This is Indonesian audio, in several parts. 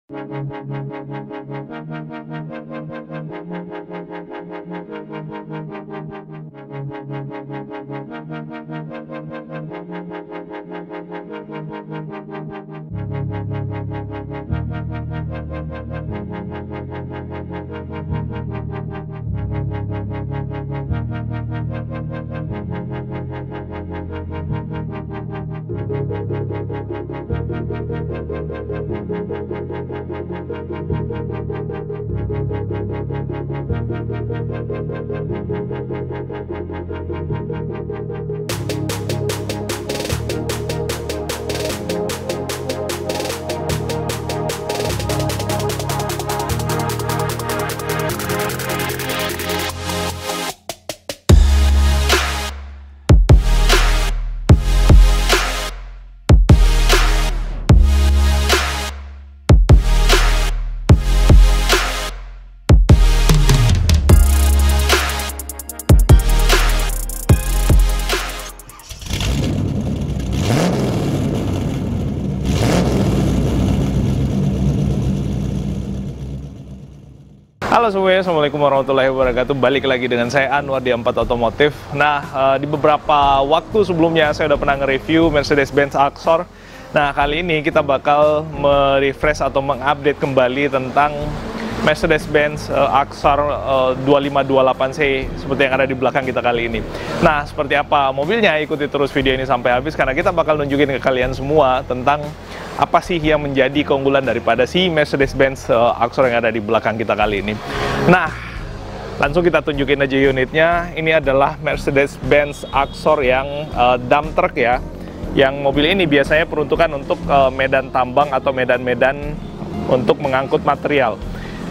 Halo semuanya, Assalamualaikum warahmatullahi wabarakatuh. Balik lagi dengan saya Anwar di Empat Otomotif. Nah, di beberapa waktu sebelumnya saya udah pernah nge-review Mercedes-Benz Axor. Nah, kali ini kita bakal merefresh atau mengupdate kembali tentang Mercedes-Benz Axor 2528C seperti yang ada di belakang kita kali ini. Nah, seperti apa mobilnya? Ikuti terus video ini sampai habis karena kita bakal nunjukin ke kalian semua tentang apa sih yang menjadi keunggulan daripada si Mercedes-Benz Axor yang ada di belakang kita kali ini. Nah, langsung kita tunjukin aja unitnya. Ini adalah Mercedes-Benz Axor yang dump truck ya. Yang mobil ini biasanya peruntukan untuk medan tambang atau medan-medan untuk mengangkut material.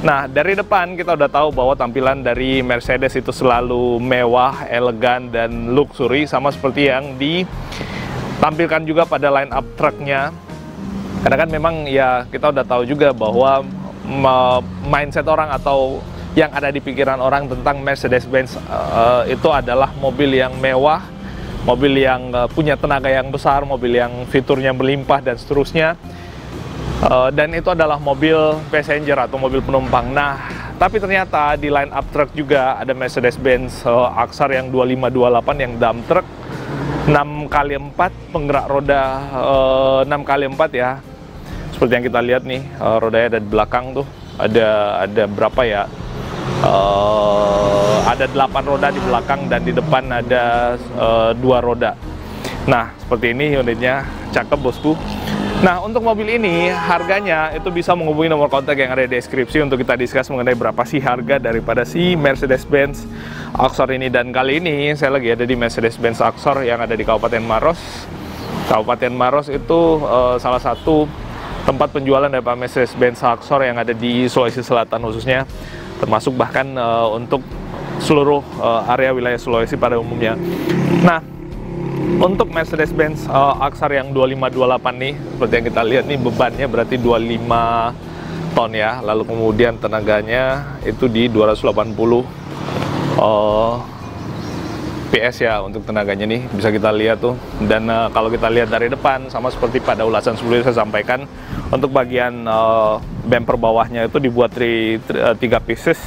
Nah, dari depan kita udah tahu bahwa tampilan dari Mercedes itu selalu mewah, elegan, dan luxury, sama seperti yang ditampilkan juga pada line up truknya. Karena kan memang ya kita udah tahu juga bahwa mindset orang atau yang ada di pikiran orang tentang Mercedes-Benz itu adalah mobil yang mewah, mobil yang punya tenaga yang besar, mobil yang fiturnya melimpah, dan seterusnya. Dan itu adalah mobil passenger atau mobil penumpang. Nah, tapi ternyata di line up truck juga ada Mercedes-Benz Axor yang 2528 yang dump truck 6x4, penggerak roda 6x4 ya. Seperti yang kita lihat nih, rodanya ada di belakang tuh. Ada berapa ya? Ada 8 roda di belakang dan di depan ada 2 roda. Nah, seperti ini unitnya, cakep bosku. Nah, untuk mobil ini harganya itu bisa menghubungi nomor kontak yang ada di deskripsi untuk kita discuss mengenai berapa sih harga daripada si Mercedes-Benz Axor ini. Dan kali ini saya lagi ada di Mercedes-Benz Axor yang ada di Kabupaten Maros. Kabupaten Maros itu salah satu tempat penjualan dari Mercedes-Benz Axor yang ada di Sulawesi Selatan khususnya, termasuk bahkan untuk seluruh area wilayah Sulawesi pada umumnya. Nah, untuk Mercedes-Benz Axor yang 2528 nih, seperti yang kita lihat nih, bebannya berarti 25 ton ya. Lalu kemudian tenaganya itu di 280 PS ya untuk tenaganya nih, bisa kita lihat tuh. Dan kalau kita lihat dari depan, sama seperti pada ulasan sebelumnya saya sampaikan, untuk bagian bumper bawahnya itu dibuat 3 pieces.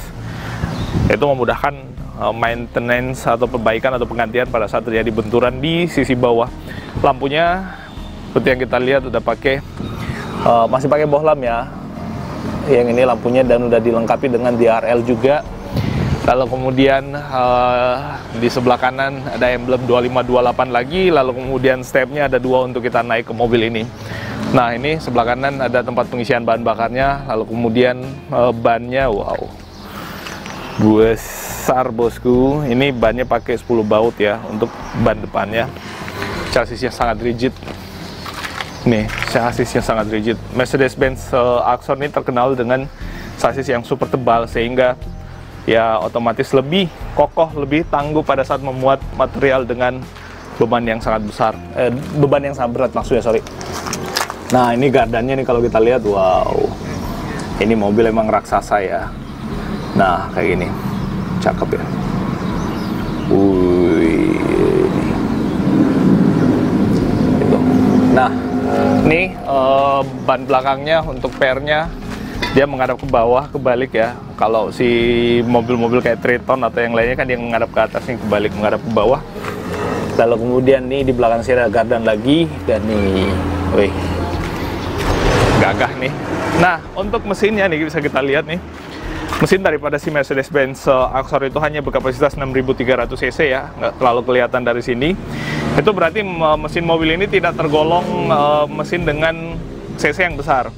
Itu memudahkan maintenance atau perbaikan atau penggantian pada saat terjadi benturan di sisi bawah. Lampunya seperti yang kita lihat udah pakai masih pakai bohlam ya. Yang ini lampunya dan udah dilengkapi dengan DRL juga. Lalu kemudian di sebelah kanan ada emblem 2528 lagi. Lalu kemudian stepnya ada 2 untuk kita naik ke mobil ini. Nah, ini sebelah kanan ada tempat pengisian bahan bakarnya. Lalu kemudian bannya, wow, besar bosku. Ini bannya pakai 10 baut ya untuk ban depannya. Chassisnya sangat rigid. Nih, chassisnya sangat rigid. Mercedes-Benz Axor ini terkenal dengan chassis yang super tebal sehingga ya otomatis lebih kokoh, lebih tangguh pada saat memuat material dengan beban yang sangat besar. Beban yang sangat berat maksudnya, sorry. Nah, ini gardannya nih kalau kita lihat, wow. Ini mobil emang raksasa ya. Nah, kayak gini. Cakep ya. Wih. Gitu. Nah, ini ban belakangnya untuk pernya dia menghadap ke bawah, kebalik ya. Kalau si mobil-mobil kayak Triton atau yang lainnya kan dia menghadap ke atas, nih kebalik, menghadap ke bawah. Lalu kemudian nih di belakang sini ada gardan lagi, dan nih, wih, gagah nih. Nah, untuk mesinnya nih bisa kita lihat nih. Mesin daripada si Mercedes-Benz Axor itu hanya berkapasitas 6.300 cc ya, nggak terlalu kelihatan dari sini. Itu berarti mesin mobil ini tidak tergolong mesin dengan cc yang besar,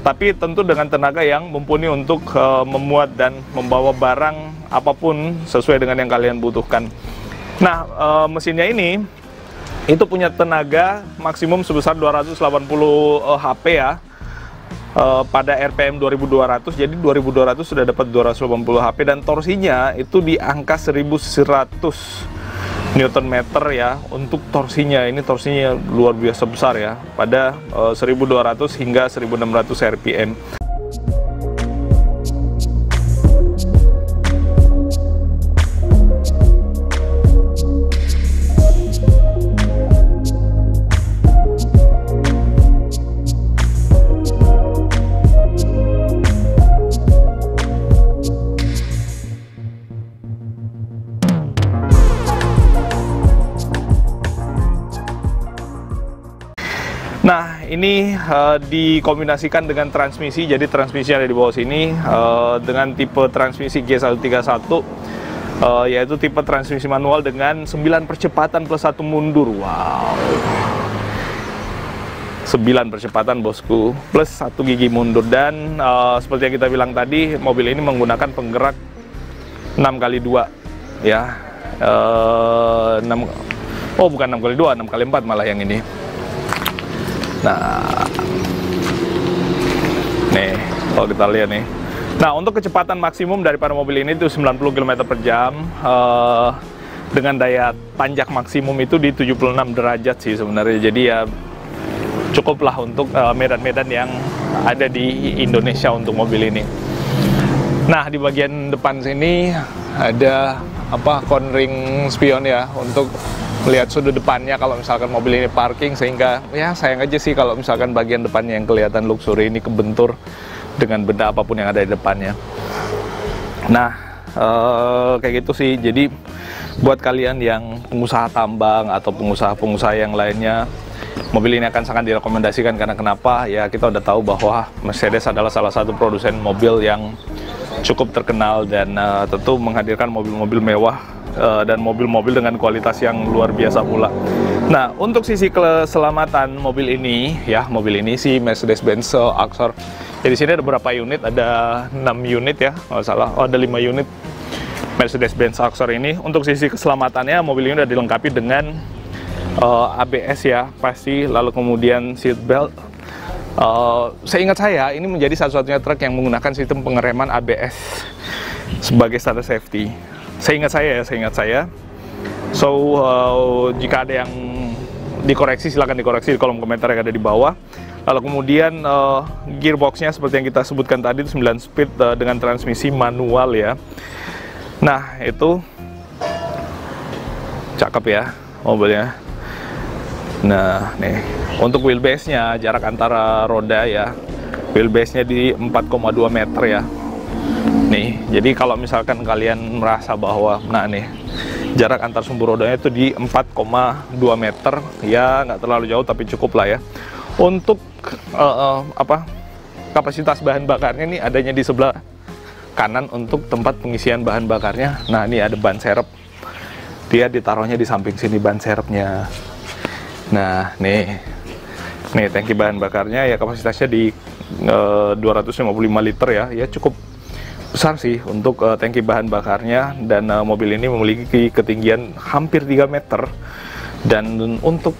tapi tentu dengan tenaga yang mumpuni untuk memuat dan membawa barang apapun sesuai dengan yang kalian butuhkan. Nah, mesinnya ini itu punya tenaga maksimum sebesar 280 HP ya. Pada RPM 2200, jadi 2200 sudah dapat 280 HP, dan torsinya itu di angka 1100 Nm ya. Untuk torsinya, ini torsinya luar biasa besar ya, pada 1200 hingga 1600 RPM. Nah, ini dikombinasikan dengan transmisi, jadi transmisi ada di bawah sini dengan tipe transmisi G131, yaitu tipe transmisi manual dengan 9 percepatan plus 1 mundur. Wow, 9 percepatan bosku, plus 1 gigi mundur. Dan seperti yang kita bilang tadi, mobil ini menggunakan penggerak 6x2 ya, 6, oh bukan 6x2, 6x4 malah yang ini. Nah, nih kalau kita lihat nih. Nah, untuk kecepatan maksimum daripada mobil ini itu 90 km per jam, dengan daya tanjak maksimum itu di 76 derajat sih sebenarnya. Jadi ya cukuplah untuk medan-medan yang ada di Indonesia untuk mobil ini. Nah, di bagian depan sini ada cornering spion ya, untuk melihat sudut depannya kalau misalkan mobil ini parking, sehingga ya sayang aja sih kalau misalkan bagian depannya yang kelihatan luxury ini kebentur dengan benda apapun yang ada di depannya. Nah, kayak gitu sih. Jadi buat kalian yang pengusaha tambang atau pengusaha-pengusaha yang lainnya, mobil ini akan sangat direkomendasikan. Karena kenapa? Ya kita udah tahu bahwa Mercedes adalah salah satu produsen mobil yang cukup terkenal, dan tentu menghadirkan mobil-mobil mewah dan mobil-mobil dengan kualitas yang luar biasa pula. Nah, untuk sisi keselamatan mobil ini ya, mobil ini si Mercedes-Benz Axor. Jadi sini ada berapa unit? Ada 6 unit ya, nggak salah. Oh, ada 5 unit Mercedes-Benz Axor ini. Untuk sisi keselamatannya, mobil ini udah dilengkapi dengan ABS ya, pasti. Lalu kemudian seat belt. Seingat saya, ini menjadi satu-satunya truk yang menggunakan sistem pengereman ABS sebagai standar safety. Seingat saya. So, jika ada yang dikoreksi, silahkan dikoreksi di kolom komentar yang ada di bawah. Lalu kemudian gearboxnya seperti yang kita sebutkan tadi itu 9 speed dengan transmisi manual ya. Nah, itu cakep ya mobilnya. Nah, nih untuk wheelbase-nya, jarak antara roda ya, wheelbase-nya di 4,2 meter ya. Nih, jadi kalau misalkan kalian merasa bahwa, nah nih, jarak antar sumbu rodanya itu di 4,2 meter, ya nggak terlalu jauh tapi cukup lah ya. Untuk kapasitas bahan bakarnya nih adanya di sebelah kanan untuk tempat pengisian bahan bakarnya. Nah, ini ada ban serep, dia ditaruhnya di samping sini ban serepnya. Nah, nih tangki bahan bakarnya ya, kapasitasnya di 255 liter ya cukup besar sih untuk tangki bahan bakarnya. Dan mobil ini memiliki ketinggian hampir 3 meter. Dan untuk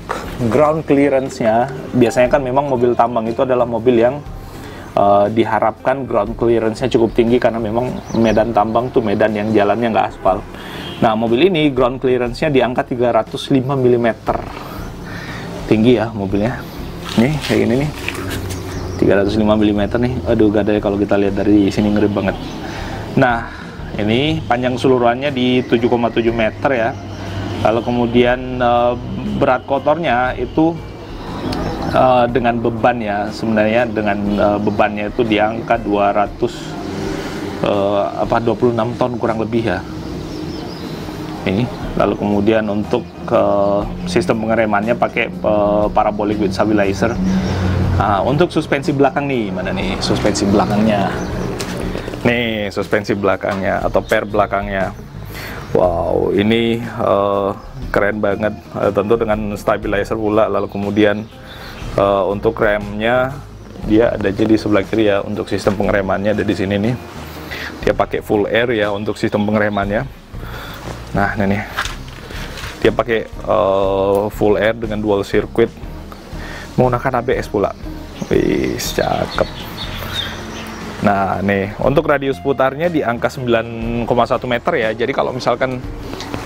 ground clearance-nya, biasanya kan memang mobil tambang itu adalah mobil yang diharapkan ground clearance-nya cukup tinggi, karena memang medan tambang tuh medan yang jalannya nggak aspal. Nah, mobil ini ground clearance-nya di angka 305 mm. Tinggi ya mobilnya. Nih, kayak gini nih. 305 mm nih. Aduh, gak ada ya kalau kita lihat dari sini, ngeri banget. Nah, ini panjang keseluruhannya di 7,7 meter ya. Lalu kemudian berat kotornya itu dengan beban ya, sebenarnya dengan bebannya itu di angka 26 ton kurang lebih ya. Ini lalu kemudian untuk sistem pengeremannya pakai parabolic with stabilizer. Untuk suspensi belakang nih, mana nih suspensi belakangnya? Nih suspensi belakangnya atau per belakangnya. Wow, ini keren banget, tentu dengan stabilizer pula. Lalu kemudian untuk remnya dia ada di sebelah kiri ya. Untuk sistem pengeremannya ada di sini nih. Dia pakai full air ya untuk sistem pengeremannya. Nah, ini nih. Dia pakai full air dengan dual circuit. Menggunakan ABS pula. Wih, cakep. Nah, nih, untuk radius putarnya di angka 9,1 meter ya. Jadi kalau misalkan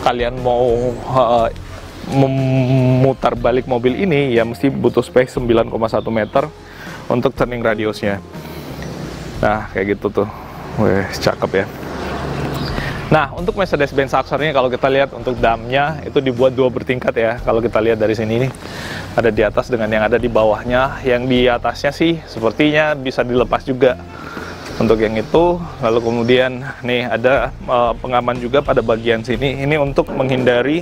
kalian mau memutar balik mobil ini ya mesti butuh space 9,1 meter untuk turning radiusnya. Nah, kayak gitu tuh. Wih, cakep ya. Nah, untuk Mercedes-Benz Axor ini kalau kita lihat untuk damnya itu dibuat 2 bertingkat ya. Kalau kita lihat dari sini nih, ada di atas dengan yang ada di bawahnya. Yang di atasnya sih sepertinya bisa dilepas juga untuk yang itu. Lalu kemudian nih ada pengaman juga pada bagian sini. Ini untuk menghindari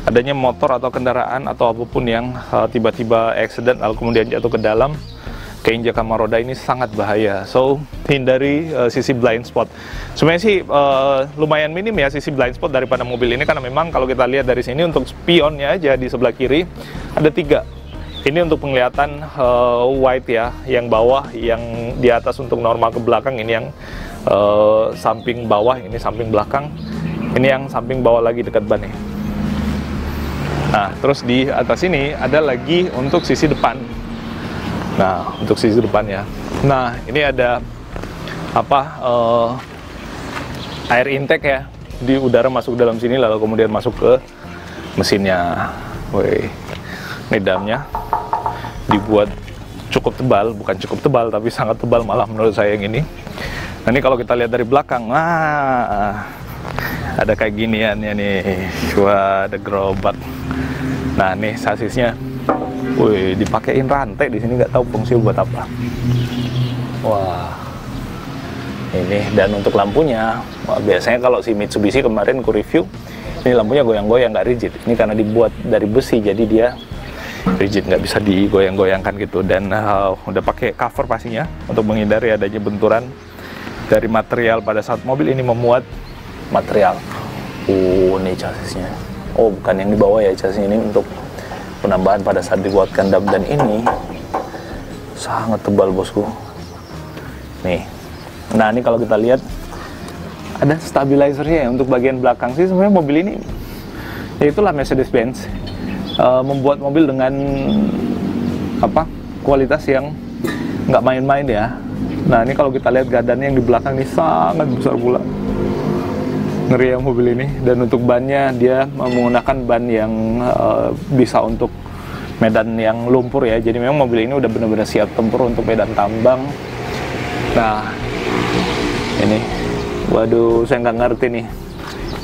adanya motor atau kendaraan atau apapun yang tiba-tiba accident lalu kemudian jatuh ke dalam. Keinjakan roda ini sangat bahaya, so hindari sisi blind spot. Sebenarnya sih lumayan minim ya sisi blind spot daripada mobil ini, karena memang kalau kita lihat dari sini untuk spionnya aja di sebelah kiri ada 3. Ini untuk penglihatan wide ya, yang bawah, yang di atas untuk normal ke belakang, ini yang samping bawah, ini samping belakang, ini yang samping bawah lagi dekat ban nih. Nah, terus di atas ini ada lagi untuk sisi depan. Nah, untuk sisi depan ya. Nah, ini ada air intake ya. Di udara masuk dalam sini lalu kemudian masuk ke mesinnya. Wih. Ini damnya dibuat cukup tebal, bukan cukup tebal tapi sangat tebal malah menurut saya yang ini. Nah, ini kalau kita lihat dari belakang, ada kayak giniannya nih. Wah, ada gerobak. Nah, nih sasisnya. Wih, dipakein rantai di sini, nggak tahu fungsi buat apa. Wah, ini. Dan untuk lampunya, biasanya kalau si Mitsubishi kemarin ku review, ini lampunya goyang-goyang, nggak rigid. Ini karena dibuat dari besi, jadi dia rigid, nggak bisa digoyang-goyangkan gitu. Dan udah pakai cover pastinya untuk menghindari adanya benturan dari material pada saat mobil ini memuat material. Ini chassisnya. Oh, bukan yang di bawah ya, chassis ini untuk penambahan pada saat dibuatkan dam. Dan ini sangat tebal bosku nih. Nah, ini kalau kita lihat ada stabilizernya ya. Untuk bagian belakang sih sebenarnya mobil ini ya itulah Mercedes-Benz membuat mobil dengan kualitas yang nggak main-main ya. Nah, ini kalau kita lihat gadannya yang di belakang ini sangat besar pula, ngeri ya mobil ini. Dan untuk bannya dia menggunakan ban yang bisa untuk medan yang lumpur ya. Jadi memang mobil ini udah benar-benar siap tempur untuk medan tambang. Nah, ini, waduh, saya nggak ngerti nih.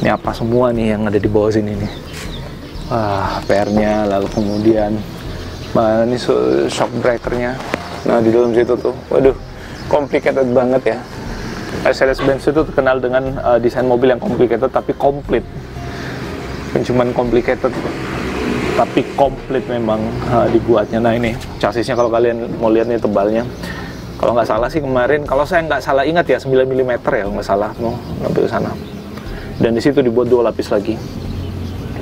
Ini apa semua nih yang ada di bawah sini nih. PR-nya, lalu kemudian mana ini shock breaker-nya. Nah, di dalam situ tuh, waduh, complicated banget ya. Mercedes-Benz itu terkenal dengan desain mobil yang complicated tapi komplit. Bukan cuman complicated tapi komplit memang dibuatnya. Nah, ini chassisnya kalau kalian mau lihat nih tebalnya. Kalau nggak salah sih kemarin, kalau saya nggak salah ingat ya 9 mm ya, nggak salah mau sampai ke sana. Dan di situ dibuat 2 lapis lagi.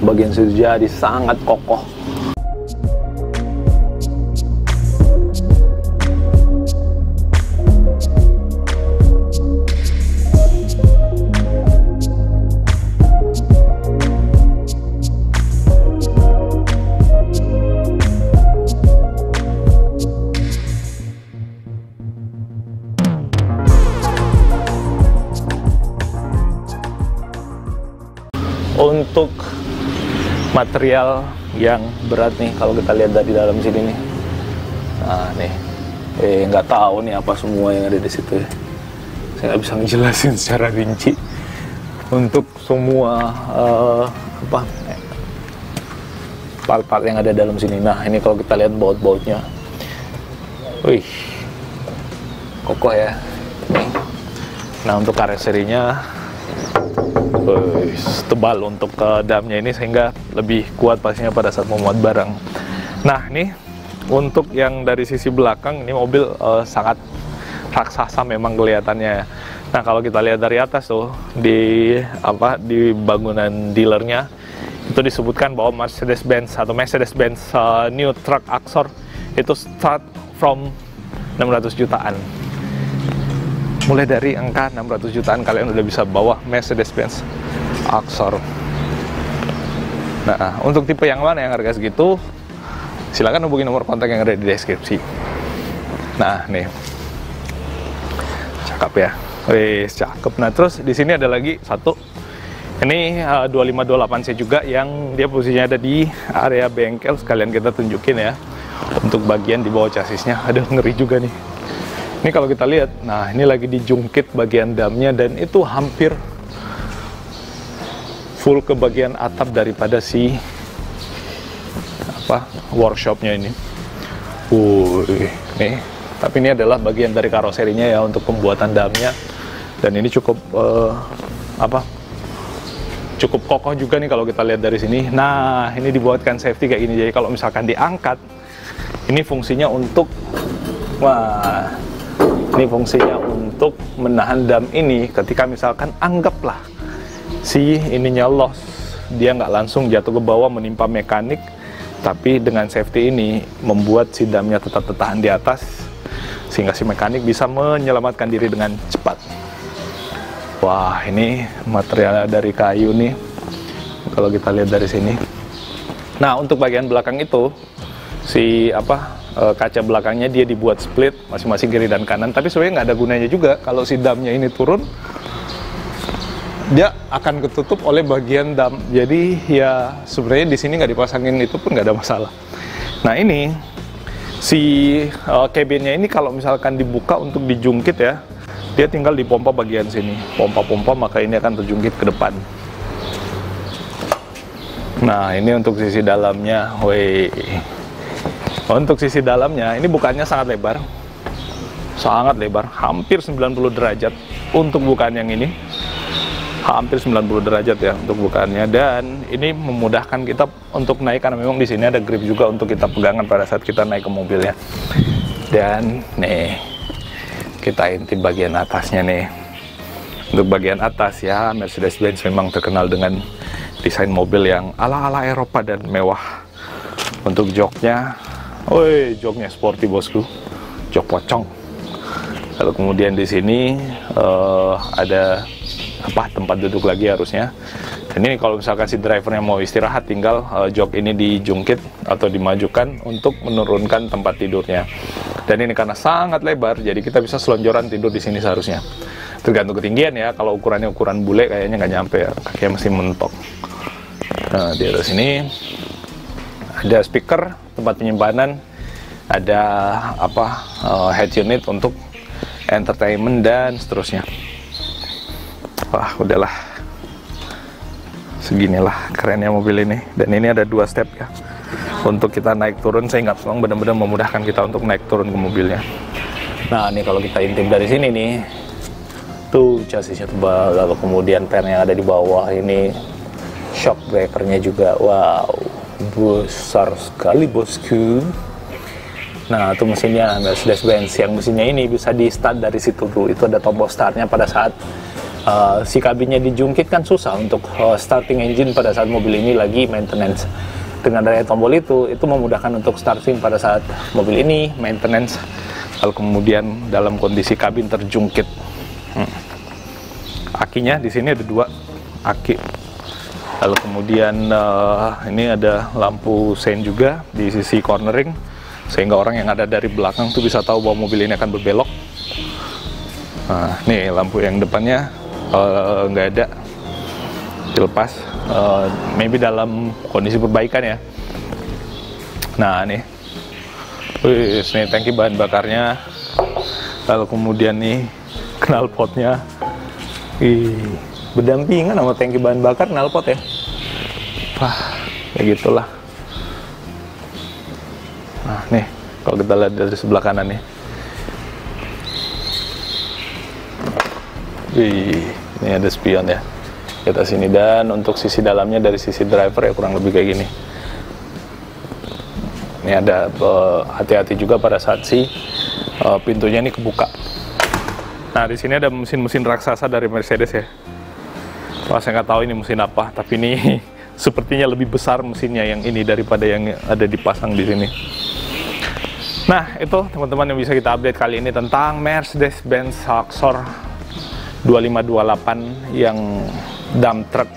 Bagian situ jadi sangat kokoh. Untuk material yang berat nih, kalau kita lihat dari dalam sini nih, nah nih, nggak tahu nih apa semua yang ada di situ ya. Saya nggak bisa ngejelasin secara rinci untuk semua part-part yang ada dalam sini. Nah, ini kalau kita lihat baut-bautnya, Wih, kokoh ya. Nah, untuk karoserinya tebal untuk damnya ini sehingga lebih kuat pastinya pada saat memuat barang. Nah, ini untuk yang dari sisi belakang, ini mobil sangat raksasa memang kelihatannya. Nah, kalau kita lihat dari atas tuh di bangunan dealernya itu disebutkan bahwa Mercedes-Benz New Truck Axor itu start from 600 jutaan. Mulai dari angka 600 jutaan kalian udah bisa bawa Mercedes-Benz Axor. Nah, untuk tipe yang mana yang harga segitu, silakan hubungi nomor kontak yang ada di deskripsi. Nah, nih, cakep ya, wes cakep. Nah, terus di sini ada lagi satu, ini 2528C juga yang dia posisinya ada di area bengkel. Sekalian kita tunjukin ya, untuk bagian di bawah chassisnya. Ada ngeri juga nih. Ini kalau kita lihat, nah ini lagi dijungkit bagian damnya dan itu hampir full ke bagian atap daripada si workshopnya ini. Nih, tapi ini adalah bagian dari karoserinya ya untuk pembuatan damnya, dan ini cukup cukup kokoh juga nih kalau kita lihat dari sini. Nah, ini dibuatkan safety kayak gini, jadi kalau misalkan diangkat, ini fungsinya untuk ini fungsinya untuk menahan dam ini ketika misalkan anggaplah si ininya loss, dia nggak langsung jatuh ke bawah menimpa mekanik, tapi dengan safety ini membuat si damnya tetap tertahan di atas sehingga si mekanik bisa menyelamatkan diri dengan cepat. Wah, ini material dari kayu nih kalau kita lihat dari sini. Nah, untuk bagian belakang itu si kaca belakangnya dia dibuat split masing-masing kiri dan kanan, tapi sebenarnya nggak ada gunanya juga. Kalau si damnya ini turun, dia akan ketutup oleh bagian dam. Jadi ya sebenarnya di sini nggak dipasangin itu pun nggak ada masalah. Nah, ini si cabinnya ini kalau misalkan dibuka untuk dijungkit ya, dia tinggal dipompa bagian sini, pompa-pompa, maka ini akan terjungkit ke depan. Nah, ini untuk sisi dalamnya. Untuk sisi dalamnya, ini bukannya sangat lebar, hampir 90 derajat untuk bukaan yang ini, hampir 90 derajat ya untuk bukaannya, dan ini memudahkan kita untuk naik karena memang di sini ada grip juga untuk kita pegangan pada saat kita naik ke mobilnya. Dan nih, kita intip bagian atasnya nih. Untuk bagian atas ya, Mercedes-Benz memang terkenal dengan desain mobil yang ala-ala Eropa dan mewah. Untuk joknya, joknya sporty bosku, jok pocong. Lalu kemudian di sini ada tempat duduk lagi harusnya. Dan ini kalau misalkan si drivernya mau istirahat, tinggal jok ini dijungkit atau dimajukan untuk menurunkan tempat tidurnya. Dan ini karena sangat lebar, jadi kita bisa selonjoran tidur di sini seharusnya. Tergantung ketinggian ya. Kalau ukurannya ukuran bule kayaknya nggak nyampe ya, kakinya mesti mentok. Nah, di atas sini ada speaker, tempat penyimpanan, ada head unit untuk entertainment dan seterusnya. Wah, udahlah, seginilah kerennya mobil ini. Dan ini ada 2 step ya untuk kita naik turun, sehingga memang benar-benar memudahkan kita untuk naik turun ke mobilnya. Nah, ini kalau kita intip dari sini nih, tuh chassisnya tebal, lalu kemudian pen yang ada di bawah ini, shock breakernya juga, wow, besar sekali bosku. Nah, itu mesinnya Mercedes-Benz, yang mesinnya ini bisa di start dari situ tuh. Itu ada tombol startnya pada saat si kabinnya dijungkit, kan susah untuk starting engine pada saat mobil ini lagi maintenance. Dengan adanya tombol itu memudahkan untuk starting pada saat mobil ini maintenance. Lalu kemudian dalam kondisi kabin terjungkit. Akinya di sini ada 2 aki. Lalu kemudian ini ada lampu sein juga di sisi cornering, sehingga orang yang ada dari belakang tuh bisa tahu bahwa mobil ini akan berbelok. Nah, nih lampu yang depannya nggak ada, dilepas, maybe dalam kondisi perbaikan ya. Nah, nih tangki bahan bakarnya, lalu kemudian nih knalpotnya, berdampingan sama tangki bahan bakar knalpot ya. Wah, ya gitulah. Nah, nih kalau kita lihat dari sebelah kanan nih, Wih, ini ada spion ya di atas sini, dan untuk sisi dalamnya dari sisi driver ya kurang lebih kayak gini. Ini ada hati-hati juga pada saat si pintunya ini kebuka. Nah, di sini ada mesin-mesin raksasa dari Mercedes ya. Wah, saya nggak tahu ini mesin apa, tapi ini sepertinya lebih besar mesinnya yang ini daripada yang ada dipasang di sini. Nah, itu teman-teman yang bisa kita update kali ini tentang Mercedes-Benz Axor 2528 yang dump truck.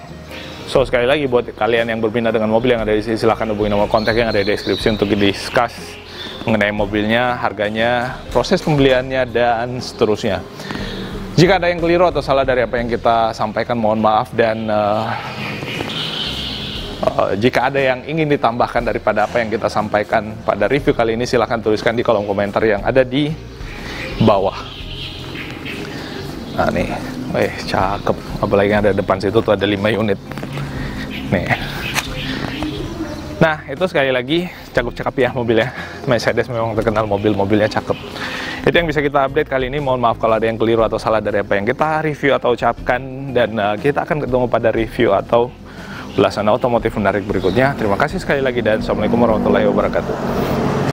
So, sekali lagi buat kalian yang berminat dengan mobil yang ada di sini, silahkan hubungi nomor kontak yang ada di deskripsi untuk discuss mengenai mobilnya, harganya, proses pembeliannya, dan seterusnya. Jika ada yang keliru atau salah dari apa yang kita sampaikan, mohon maaf, dan jika ada yang ingin ditambahkan daripada apa yang kita sampaikan pada review kali ini, silahkan tuliskan di kolom komentar yang ada di bawah. Nah nih, cakep, apalagi yang ada depan situ tuh ada 5 unit nih. Nah, itu sekali lagi cakep-cakep ya mobilnya. Mercedes memang terkenal mobil-mobilnya cakep. Itu yang bisa kita update kali ini. Mohon maaf kalau ada yang keliru atau salah dari apa yang kita review atau ucapkan. Dan kita akan ketemu pada review atau ulasan otomotif menarik berikutnya. Terima kasih sekali lagi dan Assalamualaikum warahmatullahi wabarakatuh.